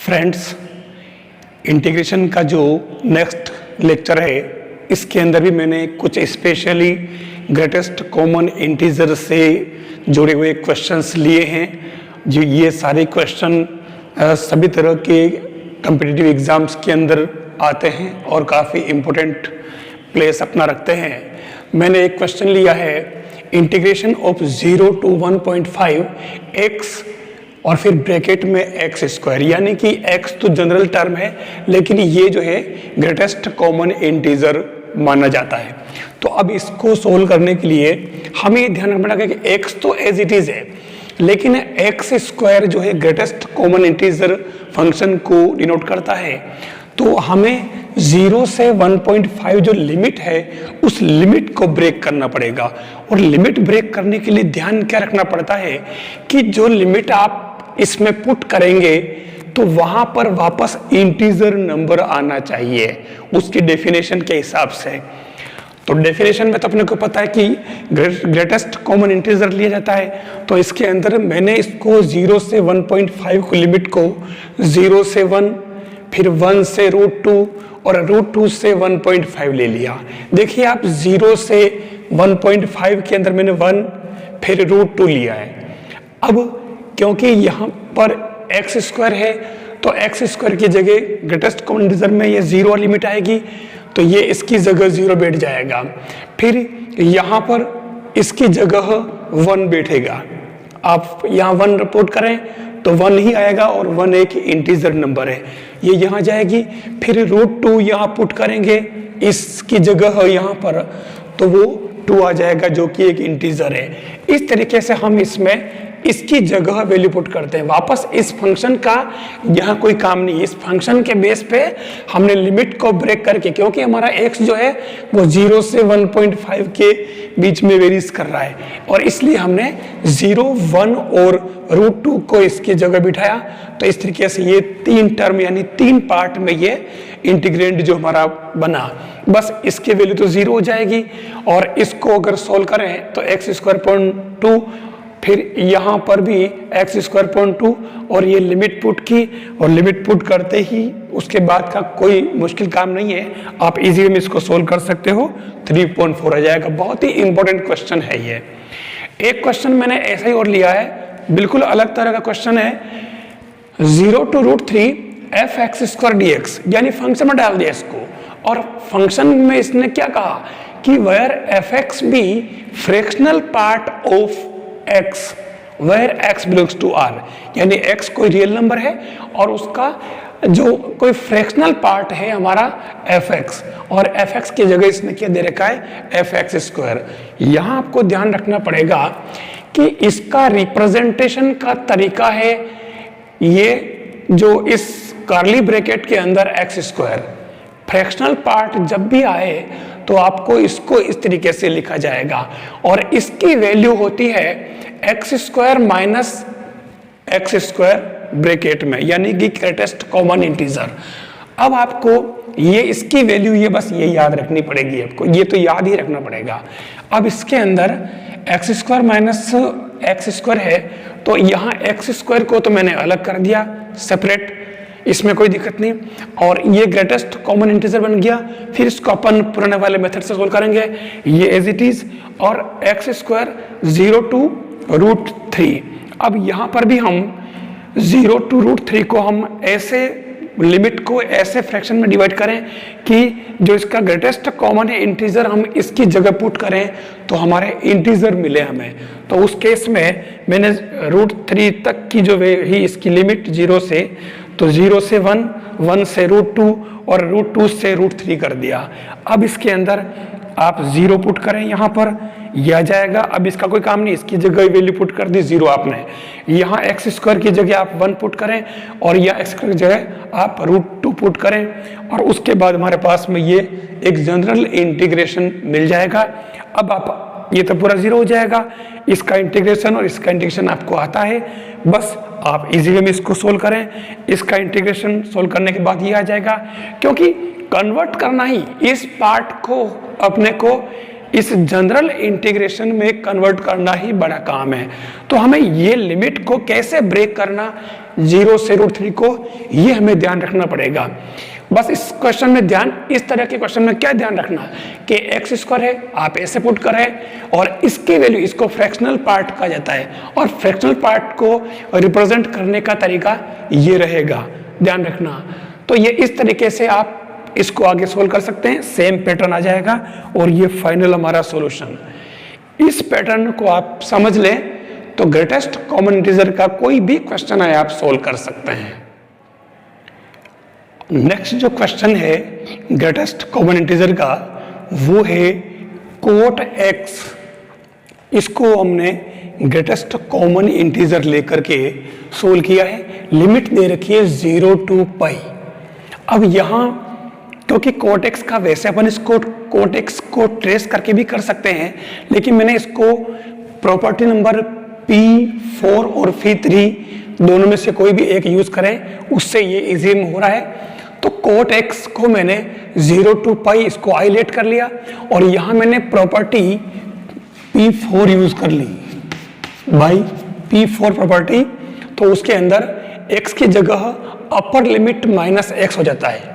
Friends, integration का जो next lecture है इसके अंदर भी मैंने कुछ स्पेशली ग्रेटेस्ट कॉमन इंटीजर से जुड़े हुए क्वेश्चंस लिए हैं। जो ये सारे क्वेश्चन सभी तरह के कॉम्पिटिटिव एग्जाम्स के अंदर आते हैं और काफ़ी इम्पोर्टेंट प्लेस अपना रखते हैं। मैंने एक क्वेश्चन लिया है इंटीग्रेशन ऑफ 0 to 1.5 x और फिर ब्रैकेट में एक्स स्क्वायर, यानी कि एक्स तो जनरल टर्म है लेकिन ये जो है ग्रेटेस्ट कॉमन इंटीजर माना जाता है। तो अब इसको सोल्व करने के लिए हमें ये ध्यान रखना है कि एक्स तो एज इट इज है, लेकिन एक्स स्क्वायर जो है ग्रेटेस्ट कॉमन इंटीजर फंक्शन को डिनोट करता है। तो हमें 0 से 1.5 जो लिमिट है उस लिमिट को ब्रेक करना पड़ेगा। और लिमिट ब्रेक करने के लिए ध्यान क्या रखना पड़ता है कि जो लिमिट आप इसमें पुट करेंगे तो वहां पर वापस इंटीजर नंबर आना चाहिए उसकी डेफिनेशन के हिसाब से। तो डेफिनेशन में तो अपने को पता है कि ग्रेटेस्ट कॉमन इंटीजर लिया जाता है, तो इसके अंदर मैंने इसको 0 से 1.5 को लिमिट को 0 से 1, फिर 1 से √2 और √2 से 1.5 ले लिया। देखिए आप 0 से 1.5 के अंदर मैंने 1 फिर √2 लिया है। अब क्योंकि यहाँ पर एक्स स्क्वायर है तो एक्स स्क्वायर की जगह ग्रेटेस्ट कॉमन इंटीजर में ये 0 लिमिट आएगी, तो ये इसकी जगह 0 बैठ जाएगा। फिर यहाँ पर इसकी जगह 1 बैठेगा। आप यहाँ 1 रिपोर्ट करें तो 1 ही आएगा और 1 एक इंटीजर नंबर है, ये यहाँ जाएगी। फिर √2 यहाँ पुट करेंगे इसकी जगह यहाँ पर, तो वो 2 आ जाएगा जो कि एक इंटीजर है। इस तरीके से हम इसमें इसकी जगह वैल्यू पुट करते हैं। वापस इस फंक्शन का यहाँ कोई काम नहीं, इस फंक्शन के बेस पे हमने लिमिट को ब्रेक करके, क्योंकि हमारा x जो है वो 0 से 1.5 के बीच में वेरीज कर रहा है और इसलिए हमने 0, 1 और √2 को इसकी जगह बिठाया। तो इस तरीके से ये 3 टर्म यानी 3 पार्ट में ये इंटीग्रेंड जो हमारा बना, बस इसकी वैल्यू तो 0 हो जाएगी। और इसको अगर सोल्व करें तो x².2, फिर यहाँ पर भी x².2 और ये लिमिट पुट की, और लिमिट पुट करते ही उसके बाद का कोई मुश्किल काम नहीं है, आप इजीली में इसको सोल्व कर सकते हो। 3.4 आ जाएगा। बहुत ही इंपॉर्टेंट क्वेश्चन है ये। एक क्वेश्चन मैंने ऐसा ही और लिया है, बिल्कुल अलग तरह का क्वेश्चन है। 0 to √3 f(x²) dx, यानी फंक्शन में डाल दिया इसको, और फंक्शन में इसने क्या कहा कि where f(x) be fractional part of x, where x belongs to r, यानी x कोई रियल नंबर है और उसका जो कोई फ्रैक्शनल पार्ट है हमारा f(x), और f(x) की जगह इसने क्या दे रखा है f(x²). यहाँ आपको ध्यान रखना पड़ेगा कि इसका रिप्रेजेंटेशन का तरीका है ये जो इस कर्ली ब्रैकेट के अंदर x²। फ्रैक्शनल पार्ट जब भी आए तो आपको इसको इस तरीके से लिखा जाएगा और इसकी वैल्यू होती है x² माइनस x² ब्रैकेट में, यानी कि ग्रेटेस्ट कॉमन इंटीजर। अब आपको ये इसकी वैल्यू ये बस ये याद रखनी पड़ेगी आपको, ये तो याद ही रखना पड़ेगा। अब इसके अंदर x² माइनस x² है, तो यहाँ x² को तो मैंने अलग कर दिया सेपरेट, इसमें कोई दिक्कत नहीं, और ये ग्रेटेस्ट कॉमन इंटीजर बन गया। फिर इसको अपन पुराने वाले मेथड से सोल्व करेंगे, ये एज इट इज, और x² 0 to √3। अब यहाँ पर भी हम 0 to √3 को हम ऐसे लिमिट को ऐसे फ्रैक्शन में डिवाइड करें कि जो इसका ग्रेटेस्ट कॉमन है इंटीजर हम इसकी जगह पुट करें तो हमारे इंटीजर मिले हमें। तो उस केस में मैंने √3 तक की जो ही इसकी लिमिट 0 से, तो 0 से 1, 1 से √2 और √2 से √3 कर दिया। अब इसके अंदर आप 0 पुट करें, यहाँ पर यह आ जाएगा। अब इसका कोई काम नहीं, इसकी जगह वैल्यू पुट कर दी 0 आपने। यहाँ x² की जगह आप 1 पुट करें और यह x² की जगह आप √2 पुट करें, और उसके बाद हमारे पास में ये एक जनरल इंटीग्रेशन मिल जाएगा। अब आप ये तो पूरा 0 हो जाएगा, इसका इंटीग्रेशन और इसका इंटीग्रेशन आपको आता है, बस आप इजीली में इसको सोल्व करें। इसका इंटीग्रेशन सोल्व करने के बाद ये आ जाएगा, क्योंकि कन्वर्ट करना ही इस पार्ट को अपने को इस जनरल इंटीग्रेशन में कन्वर्ट करना ही बड़ा काम है। तो हमें ये लिमिट को कैसे ब्रेक करना 0 से √3 को, ये हमें ध्यान रखना पड़ेगा। बस इस क्वेश्चन में ध्यान, इस तरह के क्वेश्चन में क्या ध्यान रखना कि एक्स स्क्वायर है, आप ऐसे पुट करें और इसकी वैल्यू, इसको फ्रैक्शनल पार्ट कहा जाता है और फ्रैक्शनल पार्ट को रिप्रेजेंट करने का तरीका ये रहेगा, ध्यान रखना। तो ये इस तरीके से आप इसको आगे सोल्व कर सकते हैं, सेम पैटर्न आ जाएगा और ये फाइनल हमारा सॉल्यूशन। इस पैटर्न को आप समझ लें तो ग्रेटेस्ट कॉमन इंटीजर का कोई भी क्वेश्चन है आप सोल्व कर सकते हैं। नेक्स्ट जो क्वेश्चन है ग्रेटेस्ट कॉमन इंटीजर का, वो है कोट एक्स। इसको हमने ग्रेटेस्ट कॉमन इंटीजर लेकर के सोल्व किया है। लिमिट दे रखी है 0 to पाई। अब यहाँ क्योंकि कोट एक्स का वैसे अपन इसको कोट एक्स को ट्रेस करके भी कर सकते हैं, लेकिन मैंने इसको प्रॉपर्टी नंबर P4 और P3 दोनों में से कोई भी एक यूज करें, उससे ये इजी हो रहा है। तो कोट एक्स को मैंने 0 to पाई इसको आइलेट कर लिया और यहां मैंने प्रॉपर्टी P4 यूज कर ली बाई P4 प्रॉपर्टी। तो उसके अंदर x की जगह अपर लिमिट -x हो जाता है,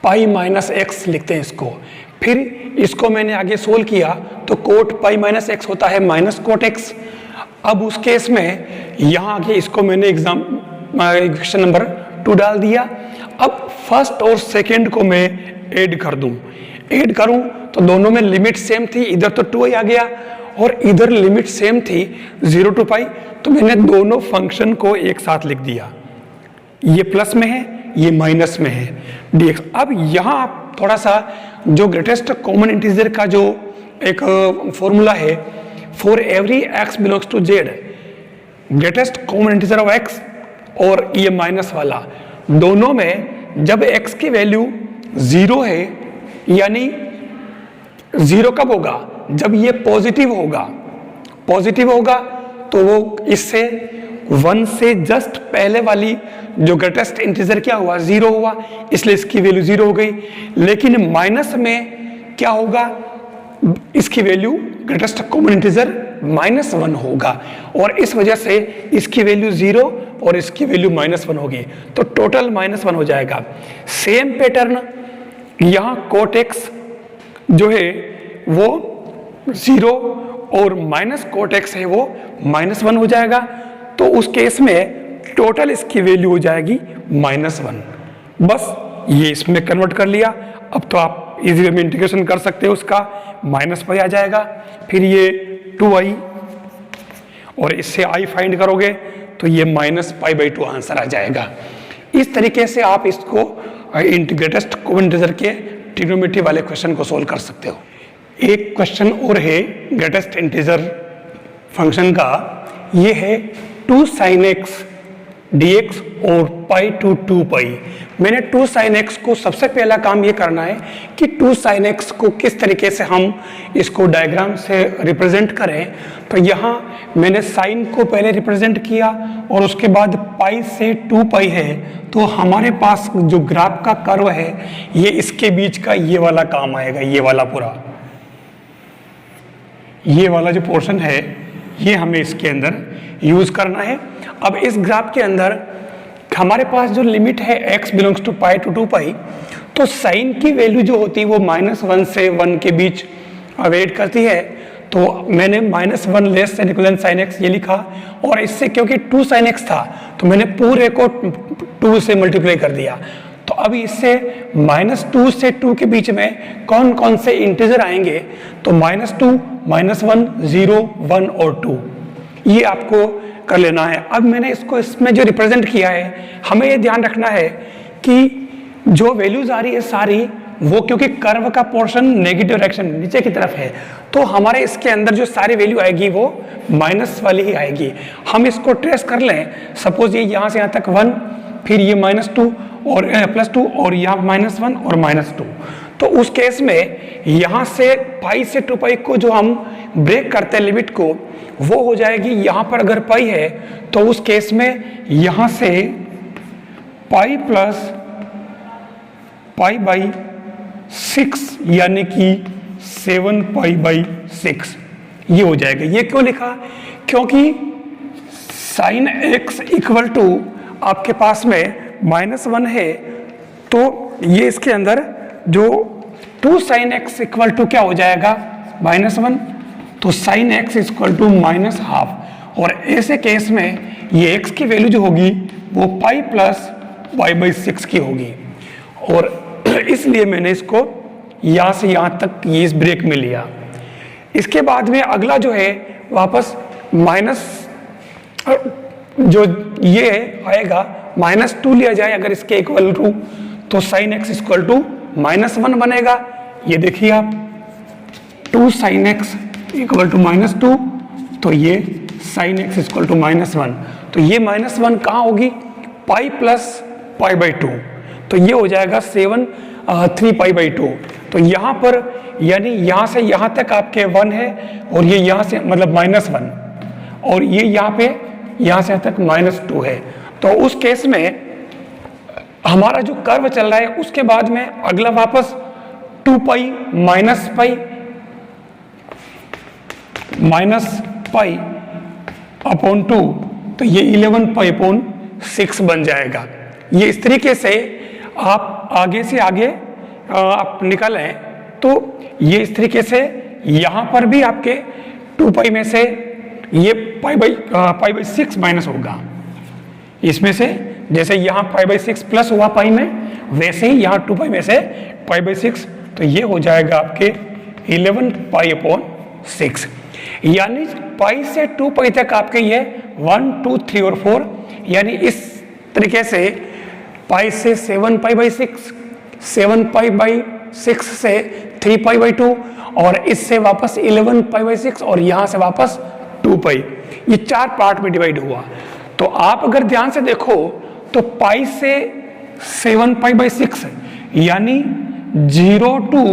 पाई -x लिखते हैं इसको। फिर इसको मैंने आगे सोल्व किया तो कोट पाई -x होता है माइनस कोट x। अब उस केस में यहाँ आगे इसको मैंने इक्वेशन नंबर 2 डाल दिया। अब फर्स्ट और सेकंड को मैं ऐड कर दूं, ऐड करूं तो दोनों में लिमिट सेम थी, इधर तो 2 ही आ गया और इधर लिमिट सेम थी 0 to पाई। तो मैंने दोनों फंक्शन को एक साथ लिख दिया, ये प्लस में है, ये माइनस में है dx। अब यहाँ आप थोड़ा सा जो ग्रेटेस्ट कॉमन इंटीजर का जो एक फॉर्मूला है, for every x belongs to z, greatest common integer of x और ये माइनस वाला, दोनों में जब x की वैल्यू 0 है, यानी 0 कब होगा, जब ये पॉजिटिव होगा, पॉजिटिव होगा तो वो इससे 1 से जस्ट पहले वाली जो ग्रेटेस्ट इंटीजर क्या हुआ, 0 हुआ, इसलिए इसकी वैल्यू 0 हो गई। लेकिन माइनस में क्या होगा, इसकी वैल्यू ग्रेटेस्ट कॉमन इंटीजर -1 होगा और इस वजह से इसकी वैल्यू 0 और इसकी वैल्यू -1 होगी, तो टोटल -1 हो जाएगा। सेम पैटर्न यहाँ कोट एक्स जो है वो 0 और माइनस कोट एक्स है वो -1 हो जाएगा। तो उस केस में टोटल इसकी वैल्यू हो जाएगी -1। बस ये इसमें कन्वर्ट कर लिया। अब तो आप इजी वे में इंटीग्रेशन कर सकते हो, उसका -पाई आ जाएगा, फिर ये 2i और इससे i फाइंड करोगे तो ये -पाई/2 आंसर आ जाएगा। इस तरीके से आप इसको ग्रेटेस्ट कॉमन इंटीजर के ट्रिग्नोमेट्री वाले क्वेश्चन को सोल्व कर सकते हो। एक क्वेश्चन और है ग्रेटेस्ट इंटीजर फंक्शन का, ये है 2 sin x dx और पाई टू 2 पाई। मैंने 2 sin x को सबसे पहला काम ये करना है कि 2 sin x को किस तरीके से हम इसको डायग्राम से रिप्रेजेंट करें। तो यहाँ मैंने साइन को पहले रिप्रेजेंट किया और उसके बाद पाई से 2 पाई है, तो हमारे पास जो ग्राफ का कर्व है ये इसके बीच का ये वाला काम आएगा, ये वाला पूरा, ये वाला जो पोर्शन है ये हमें इसके अंदर यूज करना है। अब इस ग्राफ के अंदर हमारे पास जो लिमिट है x belongs to pi to 2 pi, तो साइन की वैल्यू जो होती है वो -1 से 1 के बीच वेट करती है। तो मैंने -1 less than equal sine x ये लिखा और इससे क्योंकि 2 sin x था तो मैंने पूरे को 2 से मल्टीप्लाई कर दिया। तो अब इससे -2 से 2 के बीच में कौन कौन से इंटीजर आएंगे, तो -2, -1, 0, 1 और 2, ये आपको कर लेना है। अब मैंने इसको इसमें जो रिप्रेजेंट किया है, हमें ये ध्यान रखना है कि जो वैल्यूज आ रही है सारी वो, क्योंकि कर्व का पोर्शन नेगेटिव डायरेक्शन नीचे की तरफ है, तो हमारे इसके अंदर जो सारी वैल्यू आएगी वो माइनस वाली ही आएगी। हम इसको ट्रेस कर लें, सपोज ये यहाँ से यहाँ तक 1, फिर ये -2 और +2 और यहाँ -1 और -2, तो उस केस में यहाँ से पाई से 2 पाई को जो हम ब्रेक करते हैं लिमिट को, वो हो जाएगी, यहाँ पर अगर पाई है तो उस केस में यहाँ से पाई प्लस पाई/6 यानी कि 7π/6 ये हो जाएगा। ये क्यों लिखा? क्योंकि साइन x इक्वल टू आपके पास में -1 है, तो ये इसके अंदर जो 2 साइन x इक्वल टू क्या हो जाएगा? -1, तो साइन x इक्वल टू -12। और ऐसे केस में ये x की वैल्यू जो होगी वो पाई प्लस y/6 की होगी। और इसलिए मैंने इसको यहाँ से यहाँ तक ये इस ब्रेक में लिया। इसके बाद में अगला जो है वापस माइनस जो ये आएगा -2 लिया जाए अगर इसके इक्वल टू, तो साइन x इक्वल टू -1 बनेगा। ये देखिए आप 2 साइन x इक्वल टू -2, तो ये साइन x इक्वल टू -1, तो ये -1 कहाँ होगी? पाई प्लस π/2, तो ये हो जाएगा 3π/2। तो यहाँ पर यानी यहाँ से यहाँ तक आपके 1 है और ये यहाँ से मतलब -1, और ये यहाँ पे यहाँ से तक -2 है। तो उस केस में हमारा जो कर्व चल रहा है उसके बाद में अगला वापस 2π -π/2, तो ये 11π/6 बन जाएगा। ये इस तरीके से आप आगे से आगे आप निकल आए, तो ये इस तरीके से यहाँ पर भी आपके 2π में से ये π/6 माइनस होगा। इसमें से जैसे यहाँ π/6 प्लस हुआ पाई में, वैसे ही यहाँ 2π में से π/6, तो ये हो जाएगा आपके 11π/6। यानी पाई से 2π तक आपके ये 1, 2, 3 और 4, यानी इस तरीके से पाई से 7π/6, 7π/6 से 3π/2 और इससे वापस 11π/6 और यहाँ से वापस 2π, ये 4 पार्ट में डिवाइड हुआ। तो आप अगर ध्यान से देखो तो पाई से 7π/6 यानी 0 to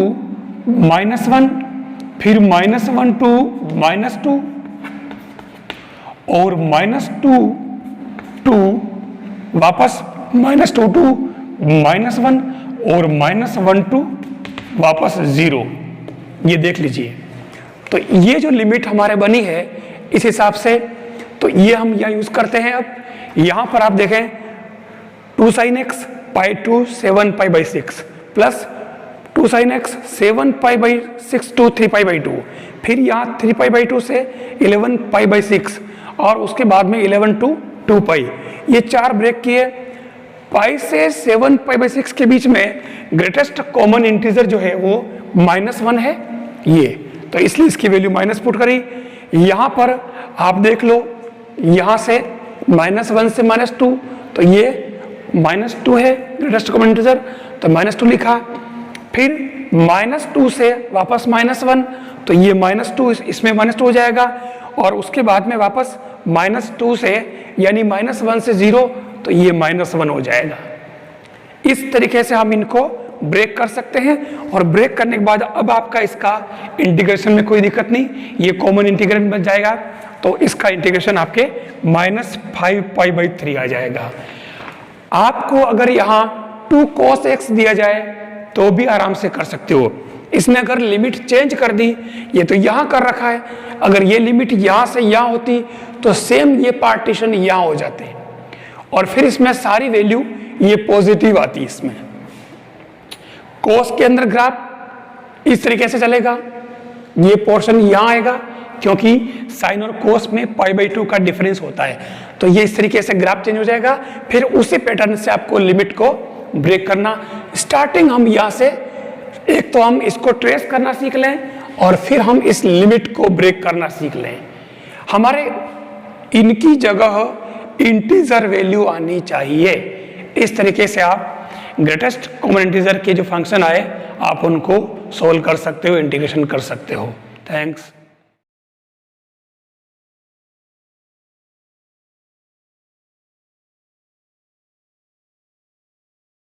-1, फिर -1 to -2 और -2 to वापस -2 to -1 और -1 to वापस 0। ये देख लीजिए। तो ये जो लिमिट हमारे बनी है इस हिसाब से, तो ये हम यहाँ यूज करते हैं। अब यहाँ पर आप देखें 2 sin x π/2 7π/6 plus 2 sin x 7π/6 to 3π/2, फिर यहाँ 3π/2 से 11π/6 और उसके बाद में 11 to 2π। ये 4 ब्रेक किए। पाई से 7π/6 के बीच में ग्रेटेस्ट कॉमन इंटीजर जो है वो -1 है ये, तो इसलिए इसकी वैल्यू माइनस पुट करी। यहाँ पर आप देख लो, यहाँ से -1 से -2, तो ये -2 है ग्रेटेस्ट कॉमन इंटीजर, तो -2 लिखा। फिर -2 से वापस -1, तो ये -2 इसमें -2 हो जाएगा, और उसके बाद में वापस -2 से यानी -1 से 0, तो ये -1 हो जाएगा। इस तरीके से हम इनको ब्रेक कर सकते हैं, और ब्रेक करने के बाद अब आपका इसका इंटीग्रेशन में कोई दिक्कत नहीं, ये कॉमन इंटीग्रल बन जाएगा। तो इसका इंटीग्रेशन आपके -5π/3 आ जाएगा। आपको अगर यहाँ 2 cos x दिया जाए तो भी आराम से कर सकते हो। इसने अगर लिमिट चेंज कर दी, ये तो यहाँ कर रखा है, अगर ये लिमिट यहाँ से यहाँ होती तो सेम ये पार्टीशन यहाँ हो जाते, और फिर इसमें सारी वैल्यू ये पॉजिटिव आती। इसमें कोस के अंदर ग्राफ इस तरीके से चलेगा, ये पोर्शन यहाँ आएगा क्योंकि साइन और कोस में π/2 का डिफरेंस होता है, तो ये इस तरीके से ग्राफ चेंज हो जाएगा। फिर उसी पैटर्न से आपको लिमिट को ब्रेक करना। स्टार्टिंग हम यहाँ से एक तो हम इसको ट्रेस करना सीख लें, और फिर हम इस लिमिट को ब्रेक करना सीख लें। हमारे इनकी जगह इंटीजर वैल्यू आनी चाहिए। इस तरीके से आप ग्रेटेस्ट कॉमन इंटीजर के जो फंक्शन आए आप उनको सोल्व कर सकते हो, इंटीग्रेशन कर सकते हो। थैंक्स।